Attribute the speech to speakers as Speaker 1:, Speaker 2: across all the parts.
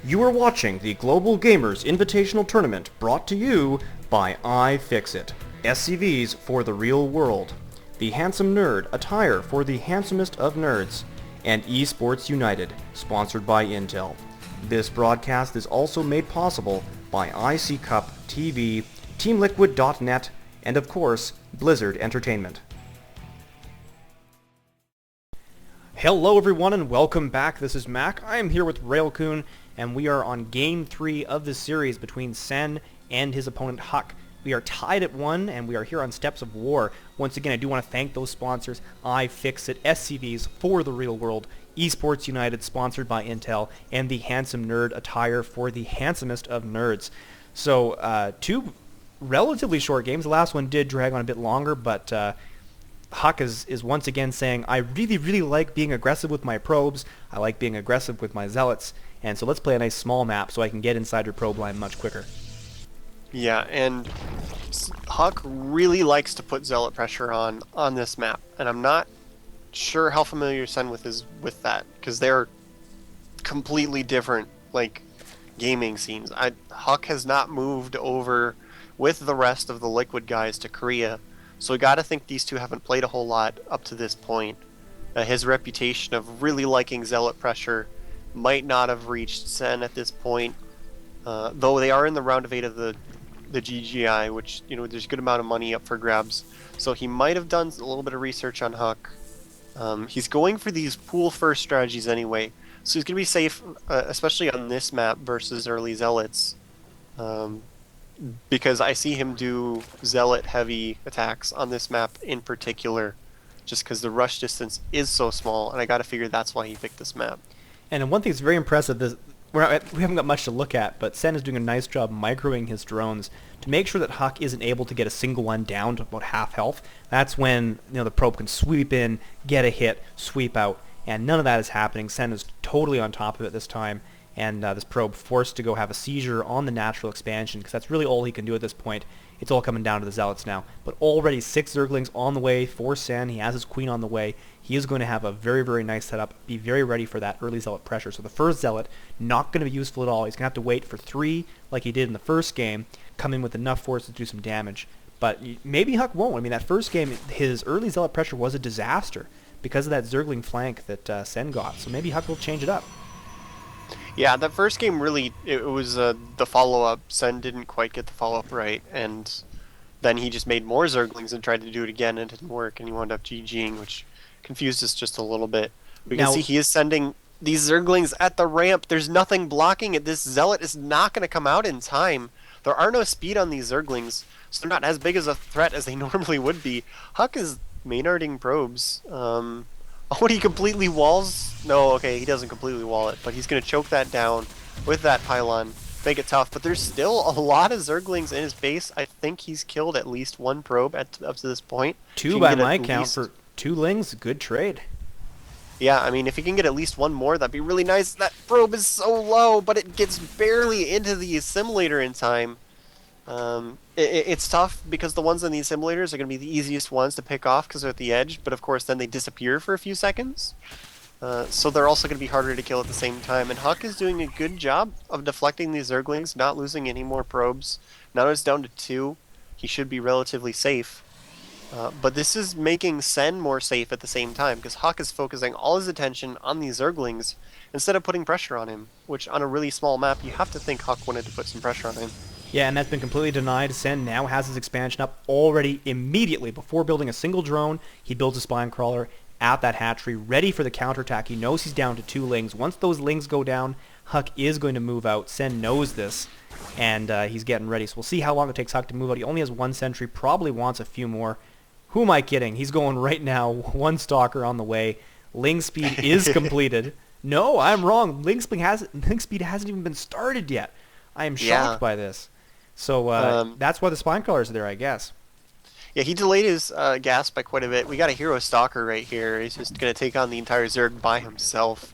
Speaker 1: You are watching the Global Gamers Invitational Tournament brought to you by iFixit. SCVs for the real world. The Handsome Nerd attire for the handsomest of nerds. And Esports United, sponsored by Intel. This broadcast is also made possible by IC Cup TV, TeamLiquid.net, and of course, Blizzard Entertainment. Hello everyone and welcome back. This is Mac. I am here with Railcoon, and we are on Game 3 of this series between SenZ and his opponent HuK. We are tied at 1, and we are here on Steps of War. Once again, I do want to thank those sponsors, iFixit, SCVs for the real world, Esports United, sponsored by Intel, and the Handsome Nerd attire for the handsomest of nerds. So, two relatively short games. The last one did drag on a bit longer, but HuK is once again saying, I really like being aggressive with my probes. I like being aggressive with my zealots. And so let's play a nice small map so I can get inside your probe line much quicker.
Speaker 2: Yeah, and HuK really likes to put zealot pressure on this map, and I'm not sure how familiar SenZ is with that, because they're completely different, like, gaming scenes. HuK has not moved over with the rest of the Liquid guys to Korea, so we gotta think these two haven't played a whole lot up to this point. His reputation of really liking zealot pressure might not have reached SenZ at this point, though they are in the round of 8 of the GGI, which, you know, there's a good amount of money up for grabs. So he might have done a little bit of research on HuK. He's going for these pool first strategies anyway, so he's going to be safe, especially on this map versus early zealots, because I see him do zealot heavy attacks on this map in particular, just because the rush distance is so small, and I got to figure that's why he picked this map.
Speaker 1: And one thing that's very impressive, we haven't got much to look at, but SenZ is doing a nice job microing his drones to make sure that HuK isn't able to get a single one down to about half health. That's when, you know, the probe can sweep in, get a hit, sweep out, and none of that is happening. SenZ is totally on top of it this time, and this probe forced to go have a seizure on the natural expansion, because that's really all he can do at this point. It's all coming down to the zealots now. But already 6 Zerglings on the way for SenZ. He has his queen on the way. He is going to have a very nice setup, be very ready for that early zealot pressure. So the first zealot, not going to be useful at all. He's going to have to wait for 3, like he did in the first game, come in with enough force to do some damage. But maybe HuK won't. I mean, that first game, his early zealot pressure was a disaster because of that Zergling flank that SenZ got. So maybe HuK will change it up.
Speaker 2: Yeah, that first game really, it was the follow-up. SenZ didn't quite get the follow-up right, and then he just made more Zerglings and tried to do it again, and it didn't work, and he wound up GGing, which confused us just a little bit. We can see he is sending these Zerglings at the ramp. There's nothing blocking it. This Zealot is not going to come out in time. There are no speed on these Zerglings, so they're not as big as a threat as they normally would be. HuK is Maynarding probes. Oh, he completely walls? No, okay, he doesn't completely wall it, but he's going to choke that down with that pylon, make it tough. But there's still a lot of Zerglings in his base. I think he's killed at least 1 probe up to this point.
Speaker 1: 2 by my count for 2 Lings. Good trade.
Speaker 2: Yeah, I mean, if he can get at least 1 more, that'd be really nice. That probe is so low, but it gets barely into the assimilator in time. It's tough because the ones in the assimilators are going to be the easiest ones to pick off because they're at the edge, but of course then they disappear for a few seconds. So they're also going to be harder to kill at the same time, and HuK is doing a good job of deflecting these Zerglings, not losing any more probes. Now it's down to 2. He should be relatively safe. But this is making SenZ more safe at the same time, because HuK is focusing all his attention on these Zerglings instead of putting pressure on him, which on a really small map you have to think HuK wanted to put some pressure on him.
Speaker 1: Yeah, and that's been completely denied. SenZ now has his expansion up already immediately. Before building a single drone, he builds a spine crawler at that hatchery, ready for the counterattack. He knows he's down to 2 Lings. Once those Lings go down, HuK is going to move out. SenZ knows this, and he's getting ready. So we'll see how long it takes HuK to move out. He only has 1 sentry, probably wants a few more. Who am I kidding? He's going right now. 1 stalker on the way. Ling speed is completed. No, I'm wrong. Ling speed hasn't even been started yet. I am shocked by this. So that's why the spine crawlers are there, I guess.
Speaker 2: Yeah, he delayed his gas by quite a bit. We got a hero stalker right here. He's just going to take on the entire Zerg by himself.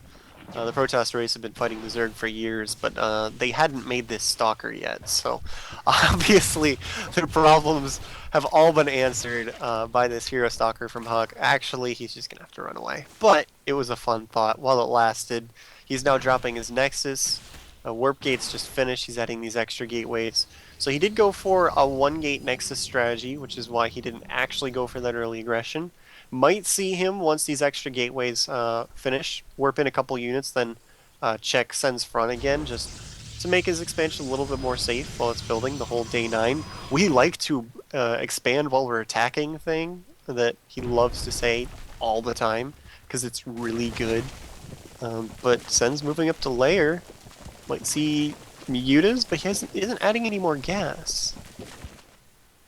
Speaker 2: The Protest race have been fighting the Zerg for years, but they hadn't made this stalker yet. So obviously their problems have all been answered by this hero stalker from HuK. Actually, he's just going to have to run away. But it was a fun thought while it lasted. He's now dropping his Nexus. Warp gates just finished. He's adding these extra gateways. So he did go for a one gate Nexus strategy, which is why he didn't actually go for that early aggression. Might see him once these extra gateways finish, warp in a couple units, then check SenZ front again, just to make his expansion a little bit more safe while it's building the whole day 9. We like to expand while we're attacking thing that he loves to say all the time, because it's really good. But SenZ moving up to layer. Might see Mutas, but he isn't adding any more gas.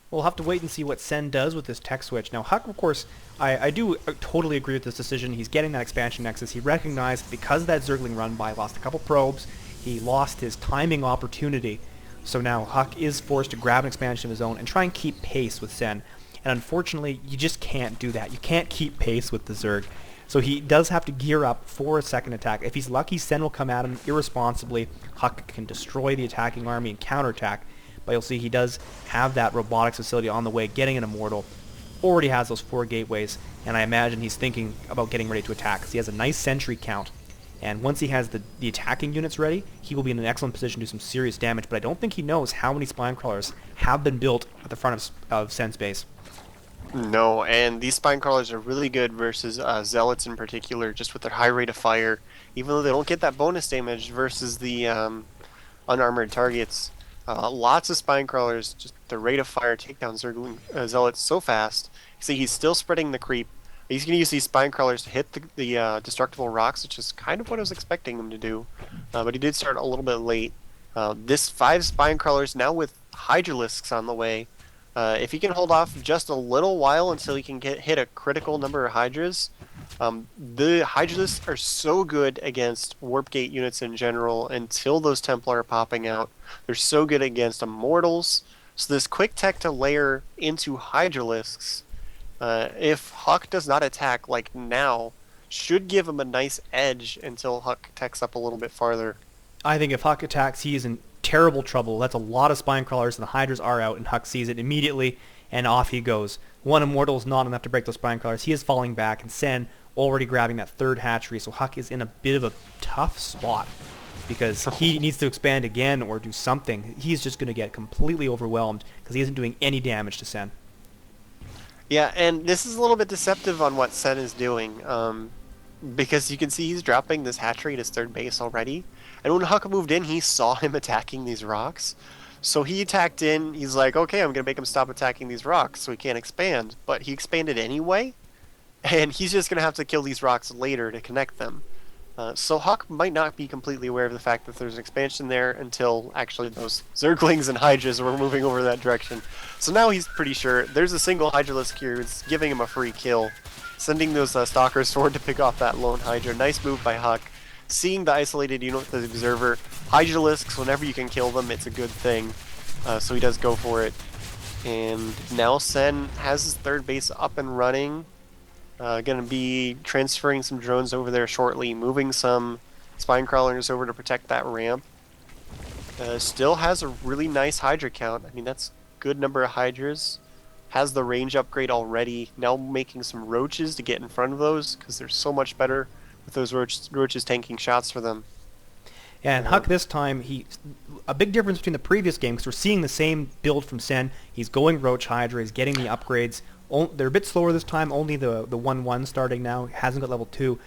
Speaker 1: We'll have to wait and see what Sen does with this tech switch. Now, Huck, of course, I do totally agree with this decision. He's getting that expansion nexus. He recognized because of that Zergling run by, lost a couple probes, he lost his timing opportunity. So now Huck is forced to grab an expansion of his own and try and keep pace with Sen. And unfortunately, you just can't do that. You can't keep pace with the Zerg. So he does have to gear up for a second attack. If he's lucky, Sen will come at him irresponsibly. Huck can destroy the attacking army and counterattack. But you'll see he does have that robotics facility on the way, getting an immortal. Already has those 4 gateways, and I imagine he's thinking about getting ready to attack, because he has a nice sentry count. And once he has the attacking units ready, he will be in an excellent position to do some serious damage. But I don't think he knows how many spine crawlers have been built at the front of SenZ base.
Speaker 2: No, and these spine crawlers are really good versus zealots in particular, just with their high rate of fire. Even though they don't get that bonus damage versus the unarmored targets, lots of spine crawlers, just the rate of fire take down Zergling zealots so fast. See, he's still spreading the creep. He's going to use these spine crawlers to hit the destructible rocks, which is kind of what I was expecting him to do. But he did start a little bit late. This 5 spine crawlers now with Hydralisks on the way. If he can hold off just a little while until he can hit a critical number of Hydras, the Hydralisks are so good against Warp Gate units in general until those Templar are popping out. They're so good against Immortals. So this quick tech to layer into Hydralisks, if Huck does not attack like now, should give him a nice edge until Huck techs up a little bit farther.
Speaker 1: I think if Huck attacks, he is in terrible trouble. That's a lot of spine crawlers, and the Hydras are out, and Huck sees it immediately, and off he goes. One immortal is not enough to break those spine crawlers. He is falling back, and Sen already grabbing that 3rd hatchery, so Huck is in a bit of a tough spot because he needs to expand again or do something. He's just going to get completely overwhelmed because he isn't doing any damage to Sen.
Speaker 2: Yeah, and this is a little bit deceptive on what Sen is doing, because you can see he's dropping this hatchery at his 3rd base already. And when Huck moved in, he saw him attacking these rocks. So he attacked in, he's like, okay, I'm going to make him stop attacking these rocks so he can't expand. But he expanded anyway, and he's just going to have to kill these rocks later to connect them. So Huck might not be completely aware of the fact that there's an expansion there until actually those Zerglings and Hydras were moving over that direction. So now he's pretty sure there's a single Hydralisk here who's giving him a free kill, sending those Stalkers forward to pick off that lone Hydra. Nice move by Huck. Seeing the isolated unit with the Observer, Hydralisks, whenever you can kill them, it's a good thing. So he does go for it. And now Sen has his 3rd base up and running. Going to be transferring some drones over there shortly, moving some spine crawlers over to protect that ramp. Still has a really nice Hydra count. I mean, that's a good number of Hydras. Has the range upgrade already. Now making some roaches to get in front of those, because they're so much better with those roaches tanking shots for them.
Speaker 1: Yeah, and Huck this time, a big difference between the previous game, because we're seeing the same build from Sen. He's going Roach Hydra, he's getting the upgrades. They're a bit slower this time, only the 1-1 starting now, hasn't got level 2.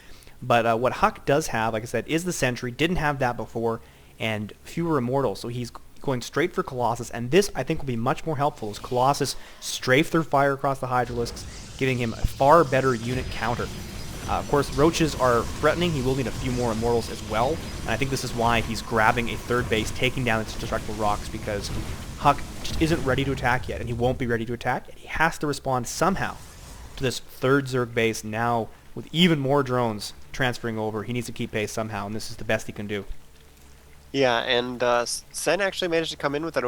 Speaker 1: But what Huck does have, like I said, is the Sentry, didn't have that before, and fewer Immortals, so he's going straight for Colossus, and this I think will be much more helpful as Colossus strafe their fire across the Hydralisks, giving him a far better unit counter. Of course, Roaches are threatening. He will need a few more Immortals as well, and I think this is why he's grabbing a 3rd base, taking down its destructible rocks, because Huck just isn't ready to attack yet, and he won't be ready to attack, and he has to respond somehow to this 3rd Zerg base now with even more drones transferring over. He needs to keep pace somehow, and this is the best he can do.
Speaker 2: Yeah, and Sen actually managed to come in with that over